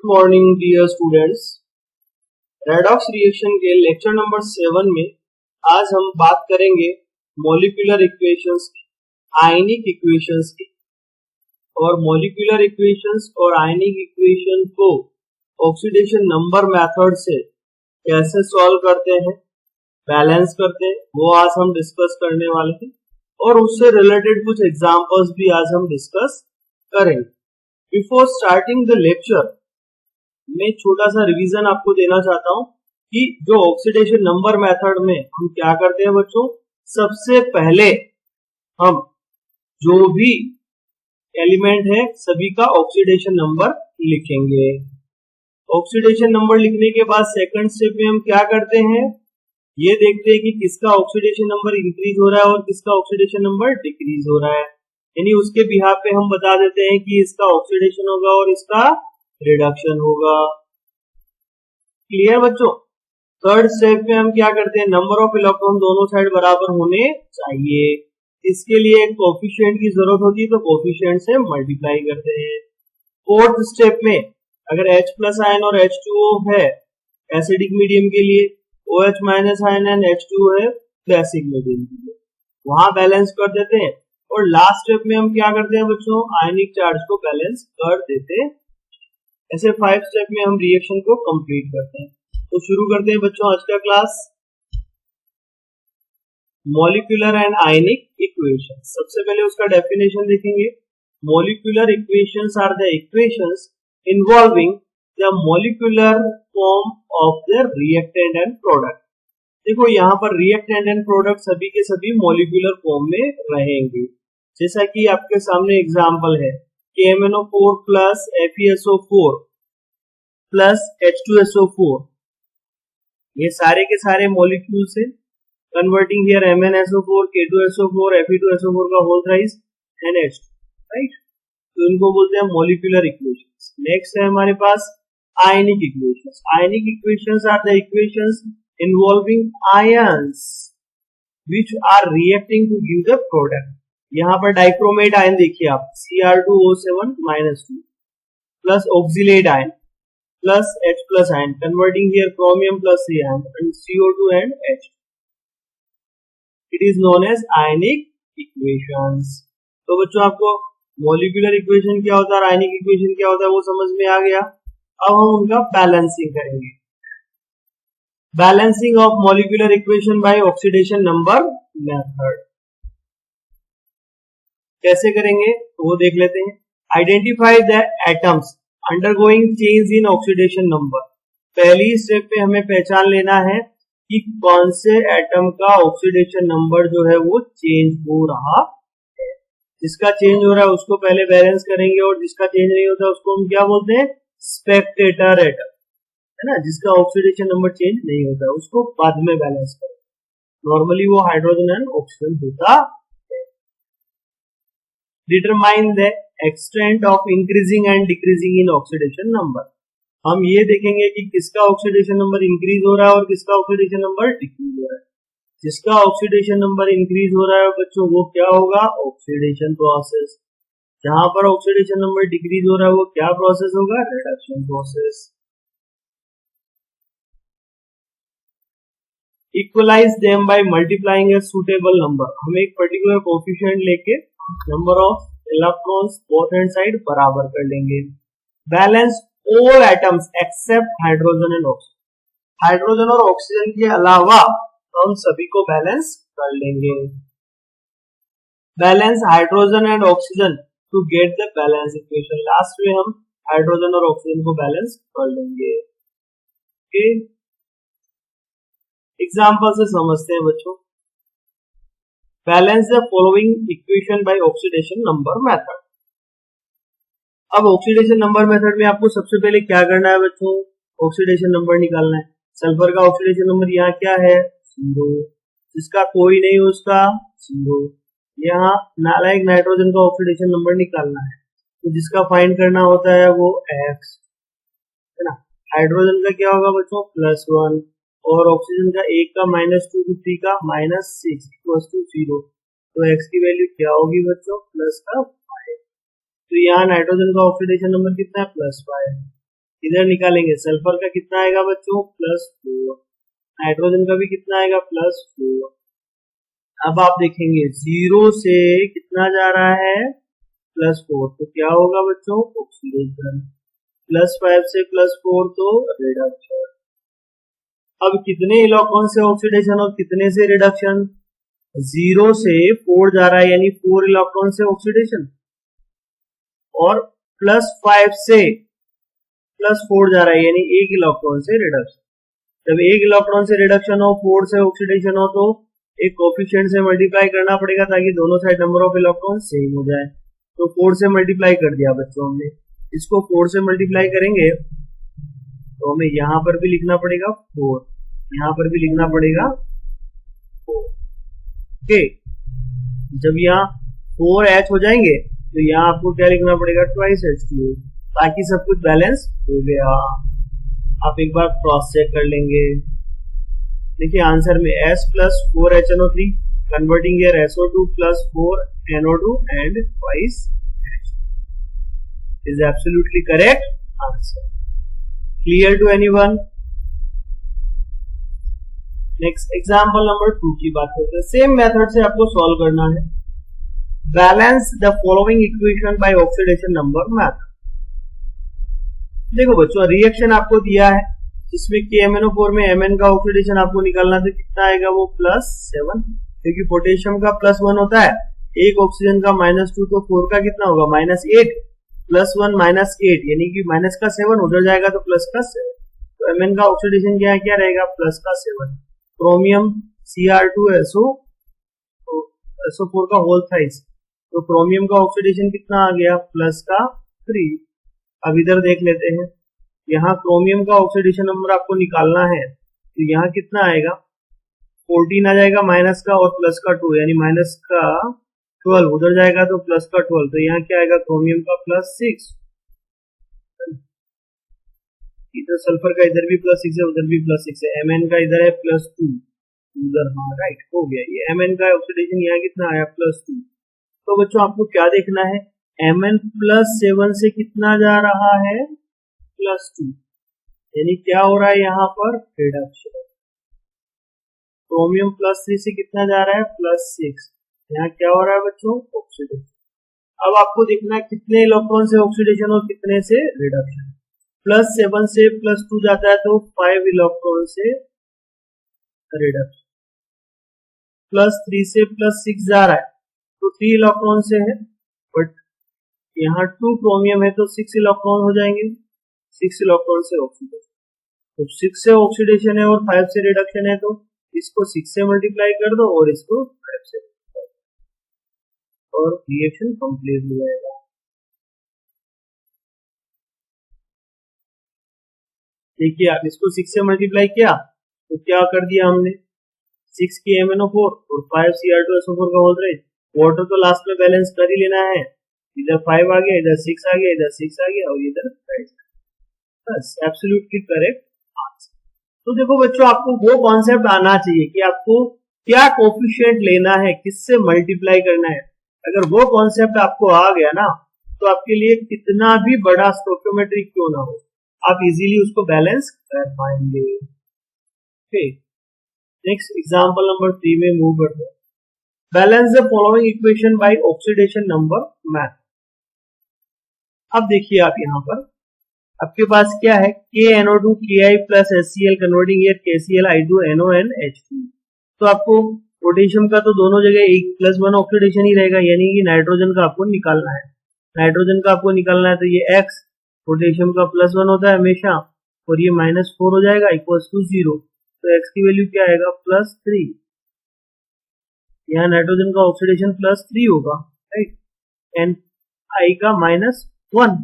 Morning dear students, redox reaction के lecture number 7 में आज हम बात करेंगे मॉलिक्यूलर इक्वेशंस की, आयनिक इक्वेशंस की। और मॉलिक्यूलर इक्वेशंस और आयनिक इक्वेशन को ऑक्सीडेशन नंबर मेथड से कैसे सॉल्व करते हैं, बैलेंस करते हैं, वो आज हम डिस्कस करने वाले हैं। और उससे रिलेटेड कुछ एग्जांपल्स भी आज हम डिस्कस करेंगे। बिफोर स्टार्टिंग द लेक्चर मैं छोटा सा रिवीजन आपको देना चाहता हूं कि जो ऑक्सीडेशन नंबर मेथड में हम क्या करते हैं बच्चों, सबसे पहले हम जो भी एलिमेंट है सभी का ऑक्सीडेशन नंबर लिखेंगे। ऑक्सीडेशन नंबर लिखने के बाद सेकंड स्टेप में हम क्या करते हैं, ये देखते हैं कि किसका ऑक्सीडेशन नंबर इंक्रीज हो रहा है और किसका ऑक्सीडेशन नंबर डिक्रीज हो रहा है। यानी उसके बिहाफ पे हम बता देते हैं कि इसका ऑक्सीडेशन होगा और इसका रिडक्शन होगा। क्लियर बच्चों। थर्ड स्टेप में हम क्या करते हैं, नंबर ऑफ इलेक्ट्रॉन दोनों साइड बराबर होने चाहिए। इसके लिए एक कोफिशिएंट की जरूरत होती है, तो कोफिशिएंट से मल्टीप्लाई करते हैं। फोर्थ स्टेप में अगर H प्लस आयन और H2O है एसिडिक मीडियम के लिए, OH minus ion and H2O है बेसिक मीडियम के लिए, वहां बैलेंस कर देते हैं। और लास्ट स्टेप में हम क्या करते हैं बच्चों, आयनिक चार्ज को बैलेंस कर देते हैं। ऐसे 5 स्टेप में हम रिएक्शन को कंप्लीट करते हैं। तो शुरू करते हैं बच्चों आज का class, molecular and ionic equation. सबसे पहले उसका डेफिनेशन देखेंगे। Molecular equations are the equations involving the molecular form of the reactant and product. देखो यहाँ पर रिएक्टेंट एंड प्रोडक्ट सभी के सभी मॉलिक्यूलर फॉर्म में रहेंगे। जैसा कि आपके सामने एग्जांपल है KMnO4 plus FeSO4 plus H2SO4, ये सारे के सारे मॉलिक्यूल्स हैं। Converting here MnSO4, K2SO4, Fe2SO4 का होल राइज NH2, राइट। तो इनको बोलते हैं मॉलिक्यूलर इक्वेशंस। नेक्स्ट है हमारे पास ionic equations. Ionic equations are the equations involving ions which are reacting to give the product. यहाँ पर डाइक्रोमेट आयन देखिए आप, Cr2O7-2 plus oxalate ion plus H plus ion, converting here chromium plus C ion and CO2 and H। It is known as ionic equations. तो बच्चों आपको molecular equation क्या होता है और आयनिक इक्वेशन क्या होता है वो समझ में आ गया। अब हम उनका बैलेंसिंग करेंगे। Balancing of molecular equation by oxidation number method कैसे करेंगे तो वो देख लेते हैं। Identify the atoms undergoing change in oxidation number. पहली स्टेप पे हमें पहचान लेना है कि कौन से एटम का ऑक्सीडेशन नंबर जो है वो चेंज हो रहा है। जिसका चेंज हो रहा है उसको पहले बैलेंस करेंगे और जिसका चेंज नहीं होता उसको हम क्या बोलते हैं, स्पेक्टेटर एटम, है ना। जिसका ऑक्सीडेशन नंबर चेंज नहीं होता उसको बाद में बैलेंस करें। नॉर्मली वो हाइड्रोजन एंड ऑक्सीजन होता है। Determine the extent of increasing and decreasing in oxidation number. हम ये देखेंगे कि किसका ऑक्सीडेशन नंबर इंक्रीज हो रहा है और किसका ऑक्सीडेशन नंबर डिक्रीज हो रहा है। जिसका ऑक्सीडेशन नंबर इंक्रीज हो रहा है बच्चों वो क्या होगा, ऑक्सीडेशन प्रोसेस। जहां पर ऑक्सीडेशन नंबर डिक्रीज हो रहा है वो क्या प्रोसेस होगा, reduction process. Equalize them by multiplying a suitable number. हम एक पर्टिकुलर कोएफिशिएंट लेके number of electrons both hand side बराबर कर लेंगे। Balance all atoms except hydrogen and oxygen. Hydrogen और ऑक्सीजन के अलावा हम सभी को बैलेंस कर लेंगे। Balance hydrogen and oxygen to get the balance equation. Last में हम हाइड्रोजन और ऑक्सीजन को बैलेंस कर लेंगे। ओके, एग्जांपल से समझते हैं बच्चों। Balance the following equation bye oxidation number method. अब ऑक्सीडेशन नंबर मेथड में आपको सबसे पहले क्या करना है बच्चों, ऑक्सीडेशन नंबर निकालना है। सल्फर का ऑक्सीडेशन नंबर यहाँ क्या है, 0। जिसका कोई नहीं उसका 0। यहाँ नालायक नाइट्रोजन का ऑक्सीडेशन नंबर निकालना है, तो जिसका फाइंड करना होता है वो X, है ना। हाइड्रोजन का क्या होगा बच्चों, +1 और ऑक्सीजन का 1 का -2 to 3 का -6 इक्वल्स टू 0। तो X की वैल्यू क्या होगी बच्चों, +5। तो यहाँ नाइट्रोजन का ऑक्सीडेशन नंबर कितना है, +5। इधर निकालेंगे सल्फर का कितना आएगा बच्चों +4, नाइट्रोजन का भी कितना आएगा +4। अब आप देखेंगे 0 से कितना जा रहा है +4, तो क्या होगा बच्चों ऑक्सीडेशन, +5 से +4 तो रिडक्शन। अब कितने इलेक्ट्रॉन से ऑक्सीडेशन और कितने से रिडक्शन, 0 से 4 जा रहा है यानी 4 इलेक्ट्रॉन से ऑक्सीडेशन, और +5 से +4 जा रहा है यानी 1 इलेक्ट्रॉन से रिडक्शन। जब 1 इलेक्ट्रॉन से रिडक्शन हो, 4 से ऑक्सीडेशन हो, तो एक कोफिशिएंट से मल्टीप्लाई करना पड़ेगा ताकि दोनों side number of electron same हो जाए। तो 4 से मल्टीप्लाई कर दिया बच्चों हमने, इसको 4 से मल्टीप्लाई करेंगे तो हमें यहाँ पर भी लिखना पड़ेगा 4, यहाँ पर भी लिखना पड़ेगा 4। ओके, जब यहाँ 4H हो जाएंगे तो यहाँ आपको क्या लिखना पड़ेगा 2H2, ताकि सब कुछ बैलेंस हो गया। आप एक बार क्रॉस चेक कर लेंगे। देखिए आंसर में S + 4HNO3 converting here SO2 + 4NO2 and twice H is absolutely correct answer. Clear to anyone? Next example number 2 की बात करते हैं। सेम मेथड से आपको सॉल्व करना है। Balance the following equation bye oxidation number method. देखो बच्चों रिएक्शन आपको दिया है जिसमें KMnO4 में Mn का ऑक्सीडेशन आपको निकालना, तो कितना आएगा वो +7, क्योंकि पोटेशियम का +1 होता है, एक ऑक्सीजन का -2, तो 4 का कितना होगा -8, +1 -8 यानी कि माइनस का 7 उधर जाएगा तो प्लस का 7, तो Mn का ऑक्सीडेशन क्या रहेगा +7। क्रोमियम Cr2SO, SO4 का होल साइज, तो क्रोमियम का ऑक्सीडेशन कितना आ गया +3। अब इधर देख लेते हैं, यहाँ क्रोमियम का ऑक्सीडेशन नंबर आपको निकालना है, तो यहाँ कितना आएगा 14 आ जाएगा माइनस का और प्लस का 2 यानी माइनस का 12, उधर जाएगा तो प्लस का 12, तो यहाँ क्या आएगा क्रोमियम का +6। इधर सल्फर का इधर भी +6 है उधर भी +6 है, Mn का इधर है +2 उधर, हाँ राइट हो गया, ये Mn का ऑक्सीडेशन यहाँ कितना आया +2। तो बच्चों आपको क्या देखना है, Mn +7 से कितना जा रहा है +2, यानी क्या हो रहा है यहाँ पर रिडक्शन। क्रोमियम +3 से कितना जा रहा है +6, यहाँ क्या हो रहा है बच्चों ऑक्सीडेशन। अब आपको देखना है कितने इलेक्ट्रॉन से ऑक्सीडेशन और कितने से रिडक्शन। +7 से +2 जाता है तो 5 इलेक्ट्रॉन से रिडक्शन, +3 से +6 जा रहा है तो 3 इलेक्ट्रॉन से है, बट यहाँ 2 क्रोमियम है तो 6 इलेक्ट्रॉन हो जाएंगे, 6 इलेक्ट्रॉन से ऑक्सीडेशन। तो 6 से ऑक्सीडेशन है और 5 से रिडक्शन है, तो इसको 6 से मल्टीप्लाई कर दो और इसको 5 से और रिएक्शन कंप्लीट हो जाएगा। देखिए आप इसको 6 से मल्टीप्लाई किया तो क्या कर दिया हमने, 6 की MnO4 और 5 Cr2SO4 का होल रेट। वाटर तो लास्ट में बैलेंस कर ही लेना है, इधर 5 आ गया, इधर 6 आ गया, इधर 6 आ गया और इधर 5, बस एब्सोल्युटली करेक्ट आंसर। तो देखो बच्चों आपको वो कॉन्सेप्ट आना चाहिए कि आपको क्या कोफिशिएंट लेना है, किससे मल्टीप्लाई करना है। अगर वो कॉन्सेप्ट आपको आ गया ना तो आपके लिए कितना भी बड़ा स्टोइकियोमेट्री क्यों ना हो, आप इजीली उसको बैलेंस कर पाएंगे। नेक्स्ट एग्जांपल नंबर 3 में मूव करते हैं। Balance the following equation bye oxidation number method. अब देखिए आप यहाँ पर आपके पास क्या है, KNO2 Ki plus HCl converting here KCl2NONH2। तो आपको पोटेशियम का तो दोनों जगह 1+1 ऑक्सीडेशन ही रहेगा, यानी कि नाइट्रोजन का आपको निकालना है। नाइट्रोजन का आपको निकालना है तो ये X पोटेशियम का +1 होता है हमेशा और ये -4 हो जाएगा इक्वल्स टू 0, तो X की वैल्यू क्या आएगा +3। यहाँ नाइट्रोजन का ऑक्सीडेशन +3 होगा, राइट, एंड I का -1।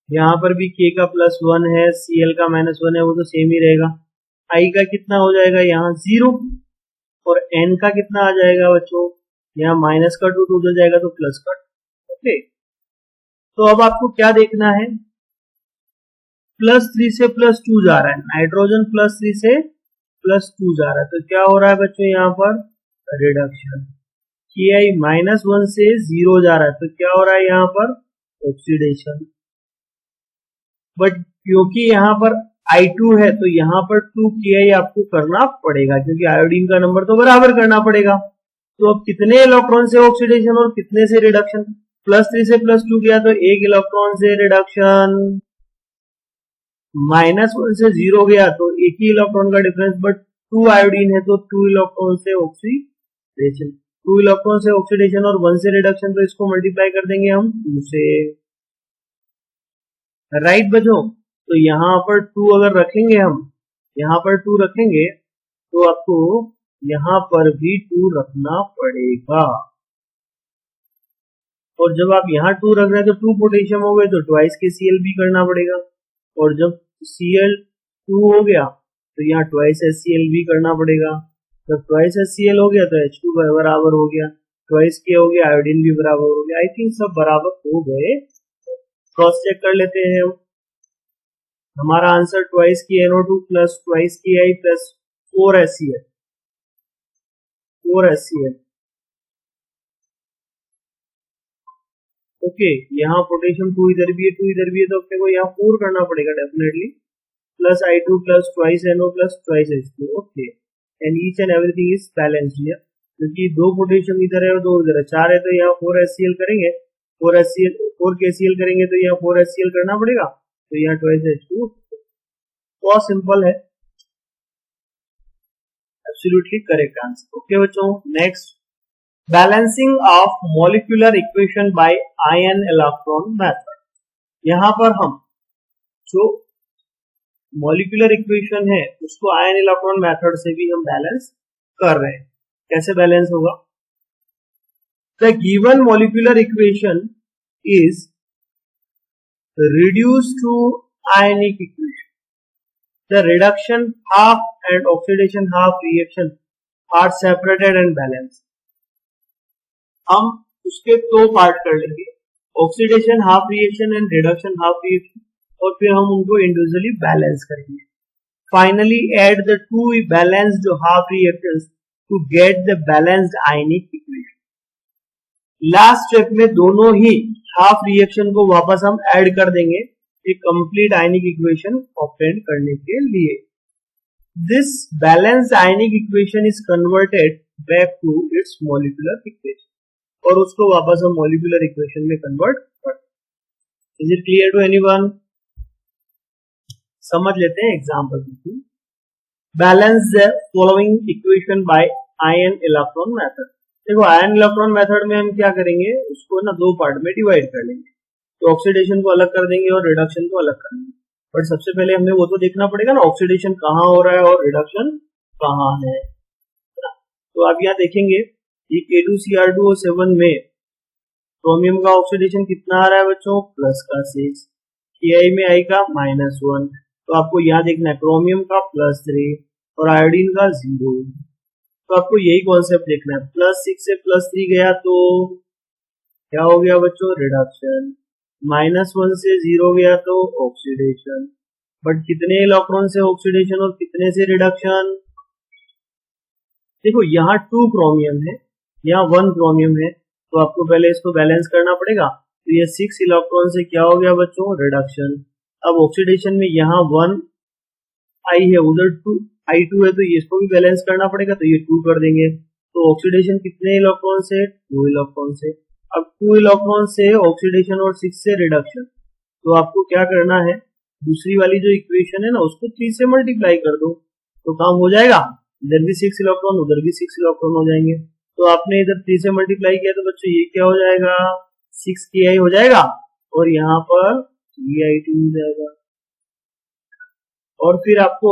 यहाँ पर भी K का +1 है, Cl का -1 है, वो तो सेम ही रहेगा। I का कितना हो जाएगा यहाँ 0 और N का कितना आ जाएगा बच्चों, यहाँ -2 तो उधर जाएगा तो +2। ओके, तो अब आपको क्या देखना है, +3 से +2 जा रहा है, नाइट्रोजन +3 से +2 जा रहा है, तो क्या हो रहा है बच्चों यहाँ पर रिडक्शन। Ki -1 से 0 जा रहा है, तो क्या हो रहा है यहाँ पर ऑक्सीडेशन, बट क्योंकि यहाँ पर I2 है तो यहाँ पर 2Ki आपको करना पड़ेगा, क्योंकि आयोडीन का नंबर तो बराबर करना पड़ेगा। तो अब कितने इलेक्ट्रॉन से ऑक्सीडेशन और कितने से रिडक्शन, +3 से +2 गया तो 1 इलेक्ट्रॉन से रिडक्शन, -1 से 0 गया तो 1 ही इलेक्ट्रॉन का डिफरेंस, बट 2 आयोडीन है तो 2 इलेक्ट्रॉन से ऑक्सीडेशन, 2 इलेक्ट्रॉन से ऑक्सीडेशन और 1 से रिडक्शन, तो इसको मल्टीप्लाई कर देंगे हम 2 से। राइट बच्चों, तो यहाँ पर 2 अगर रखेंगे हम, यहाँ पर 2 रखेंगे तो आपको यहाँ पर भी 2 रखना पड़ेगा, और जब आप यहाँ 2 रख रहे हैं तो 2 पोटेशियम हो गए तो ट्वाइस के Cl भी करना पड़ेगा, और जब Cl2 हो गया तो यहाँ ट्वाइस HCl भी करना पड़ेगा, जब ट्वाइस HCl हो गया तो H2 बराबर हो गया, ट्वाइस के हो गया, आयोडीन भी बराबर हो गया। आई थिंक सब बराबर हो गए, क्रॉस चेक कर लेते हैं हम। हमारा आंसर ट्वाइस की NO2 प्लस ट्वाइस की I plus 4 HCl, 4 HCl। Okay, यहाँ पोटेशियम 2 इधर भी है, 2 इधर भी है, तो अपने को यहाँ 4 करना पड़ेगा definitely, plus I2 plus twice NO plus twice H2। Okay, and each and everything is balanced here, क्योंकि 2 पोटेशियम इधर है और 2 इधर है, 4 है तो यहाँ 4 HCl करेंगे, 4 KCl करेंगे तो यहाँ 4 HCl करना पड़ेगा, तो यहाँ ट्वाइस H2। बहुत सिंपल है, एब्सोल्युटली करेक्ट आंसर। ओके बच्चों, next, balancing of molecular equation by ion electron method. यहाँ पर हम जो मॉलिक्यूलर इक्वेशन है उसको आयन इलेक्ट्रॉन मेथड से भी हम बैलेंस कर रहे हैं। कैसे बैलेंस होगा? The given molecular equation is reduced to ionic equation. The reduction half and oxidation half reaction are separated and balanced. हम उसके दो पार्ट कर लेंगे, oxidation half reaction and reduction half reaction, और फिर हम उनको इंडिविजुअली बैलेंस करेंगे। Finally add the two balanced half reactions to get the balanced ionic equation. Last step में दोनों ही हाफ रिएक्शन को वापस हम ऐड कर देंगे एक कंप्लीट आयनिक इक्वेशन ऑब्टेन करने के लिए। This balanced ionic equation is converted back to its molecular equation, और उसको वापस हम मॉलिक्यूलर इक्वेशन में कन्वर्ट करते हैं। Is it clear to anyone? समझ लेते हैं example. Balance the following equation by ion electron method. देखो, आयन इलेक्ट्रॉन मेथड में हम क्या करेंगे, उसको ना दो पार्ट में डिवाइड कर लेंगे, तो ऑक्सीडेशन को अलग कर देंगे और रिडक्शन को अलग कर देंगे। बट सबसे पहले हमें वो तो देखना पड़ेगा ना, ऑक्सीडेशन कहाँ हो रहा है और रिडक्शन कहाँ है। तो आप यहाँ देखेंगे ये K2Cr2O7 में क्रोमियम का ऑक्सीडेशन कितना आ रहा है बच्चों, प्लस का 6, Ki में I का -1, तो आपको यहाँ देखना है क्रोमियम का +3 और आयोडीन का 0। तो आपको यही कॉन्सेप्ट देखना है, +6 से +3 गया तो क्या हो गया बच्चों, रिडक्शन, -1 से 0 गया तो ऑक्सीडेशन। बट कितने इलेक्ट्रॉन से ऑक्सीडेशन और कितने से रिडक्शन? देखो, यहाँ 2 क्रोमियम है, यहाँ 1 क्रोमियम है, तो आपको पहले इसको बैलेंस करना पड़ेगा। तो ये 6 इलेक्ट्रॉन से क्या हो गया बच्चों, रिडक्शन। अब ऑक्सीडेशन में यहाँ 1 I है, उधर 2 I2 है, तो ये इसको भी बैलेंस करना पड़ेगा, तो ये 2 कर देंगे। तो ऑक्सीडेशन कितने इलेक्ट्रॉन से, 2 इलेक्ट्रॉन से। अब 2 इलेक्ट्रॉन से ऑक्सीडेशन और 6 से रिडक्शन, तो आपको क्या करना है, दूसरी वाली जो इक्वेशन है ना उसको 3 से मल्टीप्लाई कर दो तो काम हो जाएगा। इधर भी 6 इलेक्ट्रॉन, उधर भी 6 इलेक्ट्रॉन हो जाएंगे। तो आपने इधर 3 से मल्टीप्लाई किया तो बच्चों ये क्या हो जाएगा, 6Ki हो जाएगा, और यहाँ पर 3I2 हो जाएगा। और फिर आपको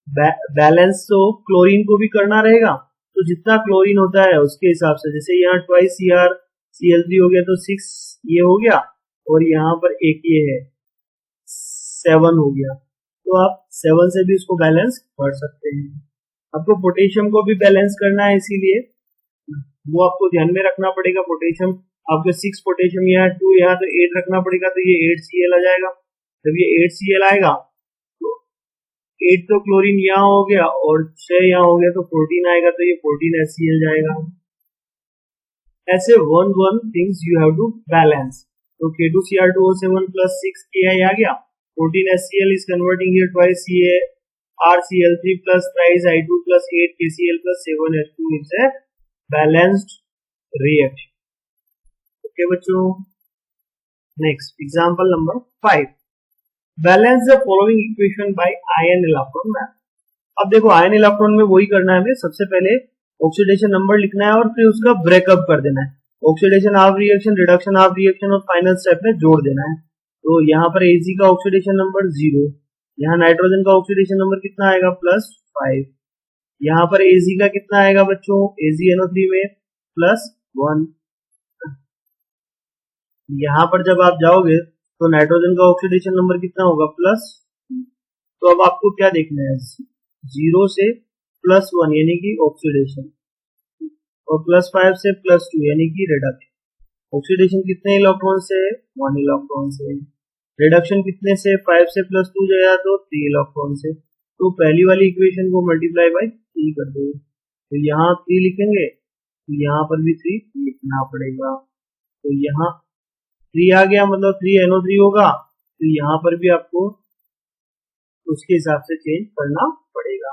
बैलेंस तो क्लोरीन को भी करना रहेगा, तो जितना क्लोरीन होता है उसके हिसाब से, जैसे यहाँ ट्वाइस CrCl3 हो गया तो 6 ये हो गया, और यहाँ पर एक ये है 7 हो गया, तो आप 7 से भी इसको बैलेंस कर सकते हैं। आपको पोटेशियम को भी बैलेंस करना है, इसीलिए वो आपको ध्यान में रखना पड़ेगा। पोटेशियम आपको 6 पोटेशियम यहाँ 2 यहाँ तो 8 रखना पड़ेगा, तो ये 8Cl आ जाएगा। जब ये 8Cl आएगा तो 8 तो क्लोरीन यहाँ हो गया और 6 यहाँ हो गया, तो 14 आएगा, तो ये 14 HCl जाएगा। ऐसे 1 things you have to balance. तो K2Cr2O7 plus 6Ki आ गया. 14HCl is converting here twice CaRCl3 plus thrice I2 plus 8KCl plus 7H2 is a balanced reaction. Okay बच्चों. Next example number 5. Balance the following equation by ion electron method. अब देखो ion electron में वही करना है हमें. सबसे पहले ऑक्सीडेशन नंबर लिखना है और फिर उसका ब्रेकअप कर देना है. Oxidation half reaction, reduction half reaction और फाइनल स्टेप में जोड़ देना है. तो यहाँ पर Ag का ऑक्सीडेशन नंबर 0, यहाँ नाइट्रोजन का ऑक्सीडेशन नंबर कितना आएगा +5, यहाँ पर Ag का कितना आएगा बच्चों AgNO3 में +1. यहाँ पर जब आप जाओगे तो नाइट्रोजन का ऑक्सीडेशन नंबर कितना होगा +2. तो अब आपको क्या देखना है 0 से +1 यानी कि ऑक्सीडेशन और +5 से +2 यानी कि रिडक्शन. ऑक्सीडेशन कितने इलेक्ट्रॉन से 1 इलेक्ट्रॉन से. रिडक्शन कितने से 5 से +2 जाएगा तो 3 इलेक्ट्रॉन से. तो पहली वाली इक्वेशन को मल्टीप्लाई बाय 3 कर दो. तो यहाँ 3 लिखेंगे तो यहाँ पर भी 3 लिखना पड़ेगा. तो यहाँ 3 आ गया मतलब 3NO3 होगा. तो यहाँ पर भी आपको उसके हिसाब से चेंज करना पड़ेगा.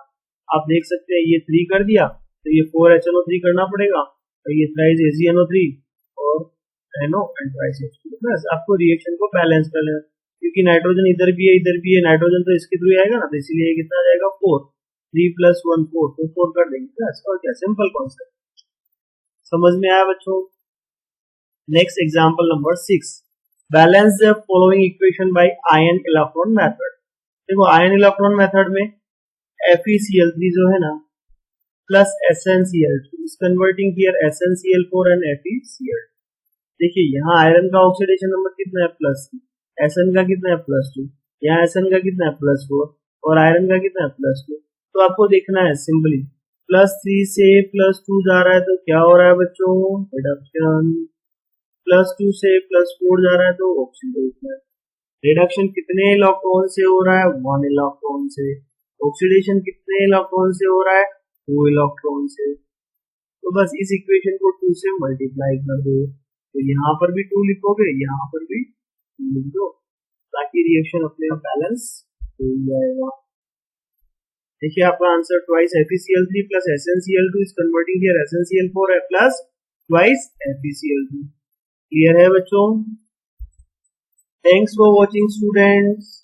आप देख सकते हैं ये 3 कर दिया तो ये 4HNO3 करना पड़ेगा और ये थ्राइस AgNO3 और NO एंड ट्वाइस H2. बस आपको रिएक्शन को बैलेंस कर लेना क्योंकि नाइट्रोजन इधर भी है. नाइट्रोजन तो इसके थ्रू आएगा ना, तो इसीलिए ये कितना आ जाएगा 4. 3 + 1 4, तो 4 कर देंगे बस. और क्या सिंपल कॉन्सेप्ट. समझ में आया बच्चों. Next example number 6. Balance the following equation by ion electron method. देखो आयन इलेक्ट्रॉन मेथड में FeCl3 जो है ना plus SnCl2 is converting here SnCl4 and FeCl. देखिए यहाँ आयरन का ऑक्सीडेशन नंबर कितना है +3, Sn का कितना है +2, यहाँ Sn का कितना है +4 और आयरन का कितना है +2. तो आपको देखना है सिंपली +3 से +2 जा रहा है तो क्या हो रहा है बच्चों रिडक्शन. +2 से +4 जा रहा है तो ऑक्सीडेशन. रिडक्शन कितने इलेक्ट्रॉन से हो रहा है 1 इलेक्ट्रॉन से. ऑक्सीडेशन कितने इलेक्ट्रॉन से हो रहा है 2 इलेक्ट्रॉन से. तो बस इस इक्वेशन को 2 से मल्टीप्लाई कर दो. तो यहाँ पर भी 2 लिखोगे, यहाँ पर भी 2 लिख दो ताकि रिएक्शन अपने आप बैलेंस हो जाएगा. देखिए आपका answer twice FeCl3 plus SnCl2 is converting here SnCl4 plus twice FeCl2. Clear है बच्चों. Thanks for watching students.